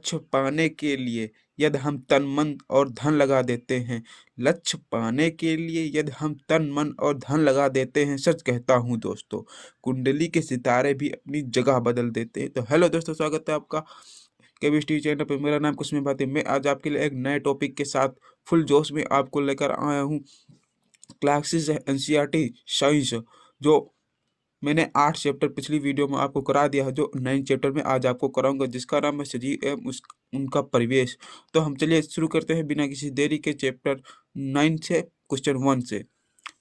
लक्ष्य पाने के लिए यदि हम तन मन और धन लगा देते हैं, लक्ष्य पाने के लिए यदि हम तन मन और धन लगा देते हैं, सच कहता हूँ दोस्तों, कुंडली के सितारे भी अपनी जगह बदल देते हैं। तो हेलो दोस्तों, स्वागत है आपका केमिस्ट्री चैनल पर। मेरा नाम कुसुम बाती। मैं आज आपके लिए एक नए टॉपिक के साथ फुल जोश में आपको लेकर आया हूँ। क्लासेस एनसीईआरटी साइंस, जो मैंने 8 चैप्टर पिछली वीडियो में आपको करा दिया है, जो 9 चैप्टर में आज आपको कराऊंगा, जिसका नाम है सजीव एवं उनका परिवेश। तो हम चलिए शुरू करते हैं बिना किसी देरी के चैप्टर 9 से, क्वेश्चन 1 से।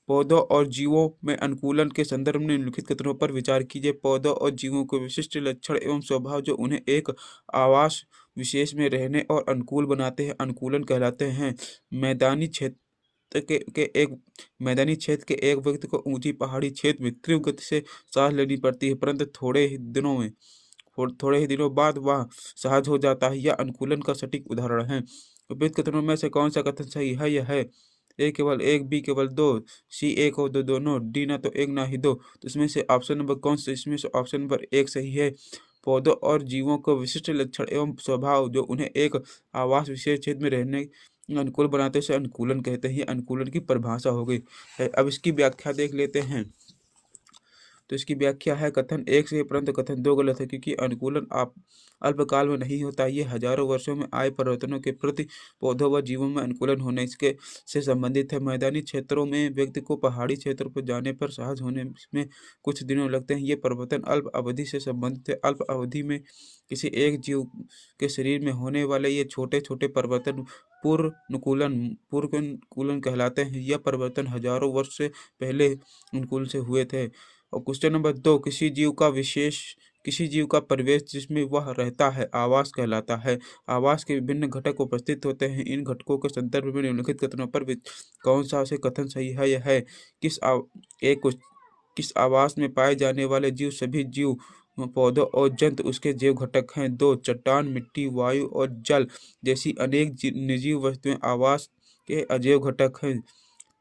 पौधों और जीवों में अनुकूलन के संदर्भ में निम्नलिखित कथनों पर विचार कीजिए। पौधों और जीवों के विशिष्ट लक्षण एवं स्वभाव जो उन्हें एक आवास विशेष में रहने और अनुकूल बनाते हैं, अनुकूलन कहलाते हैं। मैदानी क्षेत्र मैदानी क्षेत्र के एक व्यक्ति को ऊंची पहाड़ी क्षेत्र में तीव्र गति से सांस लेनी पड़ती है, परंतु थोड़े ही दिनों बाद वह सहज हो जाता है। यह अनुकूलन का सटीक उदाहरण है। उपयुक्त कथनों में से कौन सा कथन सही है? यह है ए केवल एक, बी केवल दो, सी एक और दो दोनों, डी ना तो एक ना ही दो। तो इसमें से ऑप्शन नंबर कौन सा? इसमें से ऑप्शन नंबर एक सही है। पौधों और जीवों को विशिष्ट लक्षण एवं स्वभाव जो उन्हें एक आवास विशेष क्षेत्र में रहने अनुकूल बनाते से अनुकूलन कहते हैं। अनुकूलन की परिभाषा हो गई है। अब इसकी व्याख्या देख लेते हैं। तो इसकी व्याख्या है, कथन एक सही परंतु कथन दो गलत है, क्योंकि अनुकूलन आप अल्पकाल में नहीं होता। ये हजारों वर्षों में आए परिवर्तनों के प्रति पौधों व जीवों में अनुकूलन होने इसके से संबंधित है। मैदानी क्षेत्रों में व्यक्ति को पहाड़ी क्षेत्रों पर जाने पर सहज होने में कुछ दिनों लगते हैं। ये परिवर्तन अल्प अवधि से संबंधित है। अल्प अवधि में किसी एक जीव के शरीर में होने वाले ये छोटे छोटे परिवर्तन पूर्व अनुकूलन कहलाते हैं। यह परिवर्तन हजारों वर्ष से पहले अनुकूल से हुए थे। और क्वेश्चन नंबर 2, किसी जीव का परिवेश जिसमें वह रहता है आवास कहलाता है। आवास के विभिन्न घटक उपस्थित होते हैं। इन घटकों के संदर्भ में निम्नलिखित कथनों पर कौन सा से कथन सही है? यह है, किस आवास में पाए जाने वाले जीव सभी जीव, पौधों और जंतु उसके जैव घटक हैं। 2, चट्टान, मिट्टी, वायु और जल जैसी अनेक निर्जीव वस्तुएं आवास के अजैव घटक हैं।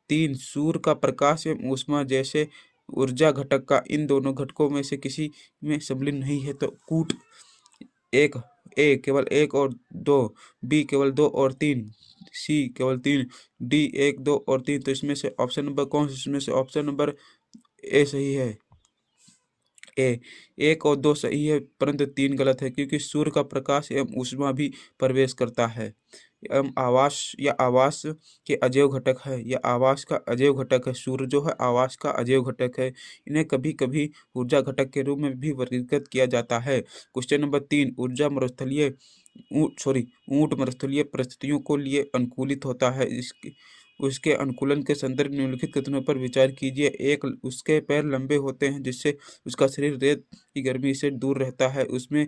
3, सूर्य का प्रकाश एवं ऊष्मा जैसे ऊर्जा घटक का इन दोनों घटकों में से किसी में सम्मिलित नहीं है। तो कूट एक, ए केवल एक और दो, बी केवल दो और तीन, सी केवल तीन, डी एक, दो और तीन। तो इसमें से ऑप्शन नंबर कौन सा? इसमें से ऑप्शन नंबर ए सही है। ए एक और दो सही है परंतु तीन गलत है, क्योंकि सूर्य का प्रकाश एवं ऊष्मा भी प्रवेश करता है। एवं आवास के अजैव घटक है। यह आवास का अजैव घटक है। सूर्य जो है आवास का अजैव घटक है। इन्हें कभी कभी ऊर्जा घटक के रूप में भी वर्गीकृत किया जाता है। क्वेश्चन नंबर 3, ऊंट मरुस्थलीय परिस्थितियों को लिए अनुकूलित होता है। उसके अनुकूलन के संदर्भ में निम्नलिखित कथनों पर विचार कीजिए। 1, उसके पैर लंबे होते हैं जिससे उसका शरीर रेत की गर्मी से दूर रहता है। उसमें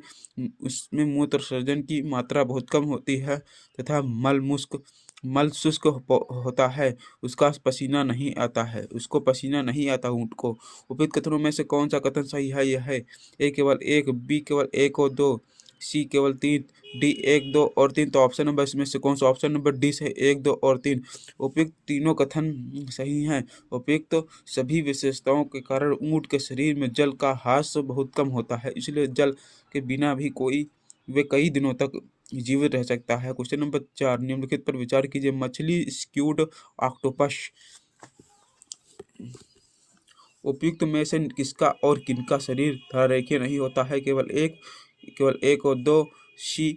मूत्र सर्जन की मात्रा बहुत कम होती है तथा मल शुष्क होता है। उसको पसीना नहीं आता ऊँट को। उपयुक्त कथनों में से कौन सा कथन सही है? यह है, ए केवल एक, बी केवल एक और दो, सी केवल तीन, डी एक, दो और तीन। तो ऑप्शन नंबर इसमें से कौन सा? ऑप्शन नंबर डी से एक, दो और तीन। उपयुक्त तीनों कथन सही हैं। उपयुक्त सभी विशेषताओं के कारण ऊंट के शरीर में जल का ह्रास बहुत कम होता है, इसलिए जल के बिना भी वे कई दिनों तक जीवित रह सकता है। क्वेश्चन नंबर 4, निम्नलिखित पर विचार कीजिए। मछली, स्क्विड, ऑक्टोपस, उपयुक्त में से किसका और किनका शरीर धरारेखीय नहीं होता है? केवल एक और दो, सी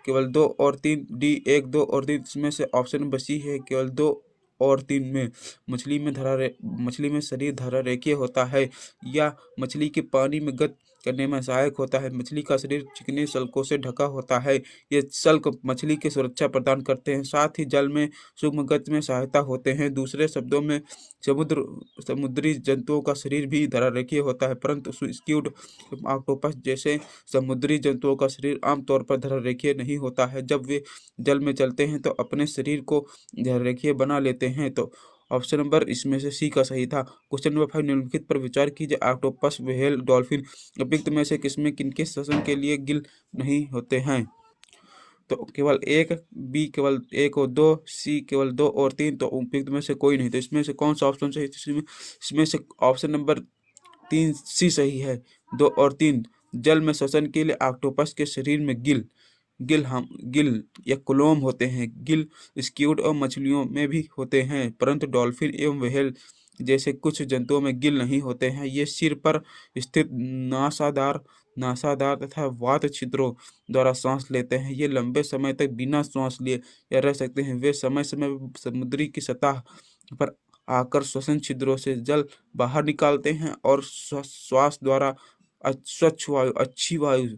केवल दो और तीन, डी एक, दो और तीन। इसमें से ऑप्शन नंबर सी है, केवल दो और तीन में। मछली में शरीर धरारेखीय होता है या मछली के पानी में गति करने में सहायक होता है। मछली का शरीर चिकने सल्कों से ढका होता है। ये सल्क मछली की सुरक्षा प्रदान करते हैं, साथ ही जल में सूक्ष्म गति में सहायता होते हैं। दूसरे शब्दों में समुद्री जंतुओं का शरीर भी धरारेखीय होता है, परंतु स्क्विड, ऑक्टोपस जैसे समुद्री जंतुओं का शरीर आमतौर पर धरारेखीय नहीं होता है। जब वे जल में चलते हैं तो अपने शरीर को धरारेखीय बना लेते हैं। तो ऑप्शन नंबर इसमें से सी का सही था। क्वेश्चन नंबर 5, निम्नलिखित पर विचार कीजिए। ऑक्टोपस, व्हेल, डॉल्फिन उपयुक्त में से किसमें किनके श्वसन के लिए गिल नहीं होते हैं? तो केवल एक, बी केवल एक और दो, सी केवल दो और तीन। तो उपयुक्त में से कोई नहीं। तो इसमें से कौन सा ऑप्शन सही? इसमें से ऑप्शन नंबर 3 सी सही है। 2 और 3, जल में श्वसन के लिए ऑक्टोपस के शरीर में गिल गिल या क्लोम होते हैं। गिल स्क्विड और मछलियों में भी होते हैं, परंतु डॉल्फिन एवं व्हेल जैसे कुछ जंतुओं में गिल नहीं होते हैं। ये सिर पर स्थित नासादार तथा वात छिद्रों द्वारा सांस लेते हैं। ये लंबे समय तक बिना सांस लिए या रह सकते हैं। वे समय समय पर समुद्री की सतह पर आकर श्वसन छिद्रों से जल बाहर निकालते हैं और श्वास द्वारा स्वच्छ वायु, अच्छी वायु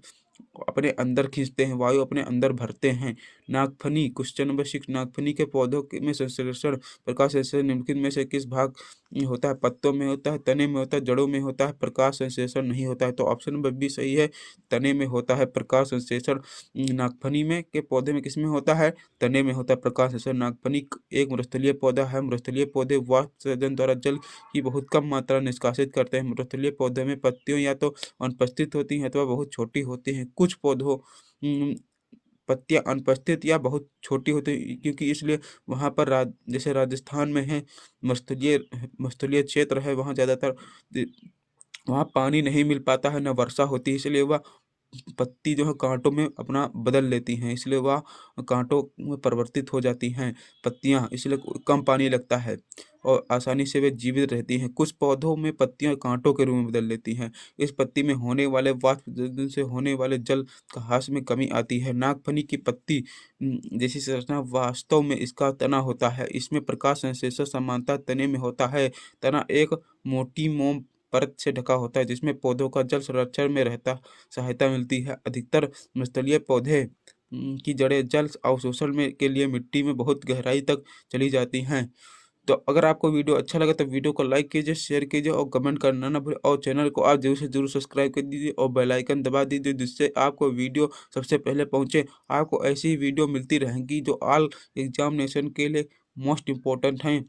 अपने अंदर खींचते हैं, वायु अपने अंदर भरते हैं। नागफनी क्वेश्चन नंबर 6, नागफनी के पौधों में संश्लेषण प्रकाश संश्लेषण निम्नलिखित में से किस भाग में होता है? पत्तों में होता है, तने में होता है, जड़ों में होता है, प्रकाश संश्लेषण नहीं होता है। तो ऑप्शन नंबर बी सही है, तने में होता है प्रकाश संश्लेषण। नागफनी में के पौधे में किस में होता है? तने में होता है प्रकाश संश्लेषण। नागफनी एक मृस्थलीय पौधा है। मृस्थलीय पौधे वाष्पसर्जन द्वारा जल की बहुत कम मात्रा निष्कासित करते हैं। मृस्थलीय पौधे में पत्तियों या तो अनुपस्थित होती हैं अथवा बहुत छोटी होती हैं। कुछ पौधों पत्तियां अनुपस्थित या बहुत छोटी होती हैं, क्योंकि इसलिए वहाँ पर जैसे राजस्थान में है मस्तूलीय क्षेत्र है, वहाँ ज़्यादातर वहाँ पानी नहीं मिल पाता है, न वर्षा होती है, इसलिए वह पत्ती जो है कांटों में अपना बदल लेती हैं, इसलिए वह कांटों में परिवर्तित हो जाती हैं पत्तियां, इसलिए कम पानी लगता है और आसानी से वे जीवित रहती हैं। कुछ पौधों में पत्तियां कांटों के रूप में बदल लेती हैं। इस पत्ती में होने वाले वाष्प से होने वाले जल का ह्रास में कमी आती है। नागफनी की पत्ती जैसी संरचना वास्तव में इसका तना होता है। इसमें प्रकाश संश्लेषण समानता तने में होता है। तना एक मोटी मोम परत से ढका होता है, जिसमें पौधों का जल संरक्षण में रहता सहायता मिलती है। अधिकतर मस्तलीय पौधे की जड़ें जल अवशोषण में के लिए मिट्टी में बहुत गहराई तक चली जाती हैं। तो अगर आपको वीडियो अच्छा लगा तो वीडियो को लाइक कीजिए, शेयर कीजिए और कमेंट करना ना भूलें, और चैनल को आप जरूर से जरूर सब्सक्राइब कर दीजिए और बेल आइकन दबा दीजिए, जिससे आपको वीडियो सबसे पहले पहुंचे। आपको ऐसी ही वीडियो मिलती रहेंगी जो ऑल एग्जामिनेशन के लिए मोस्ट इम्पोर्टेंट हैं।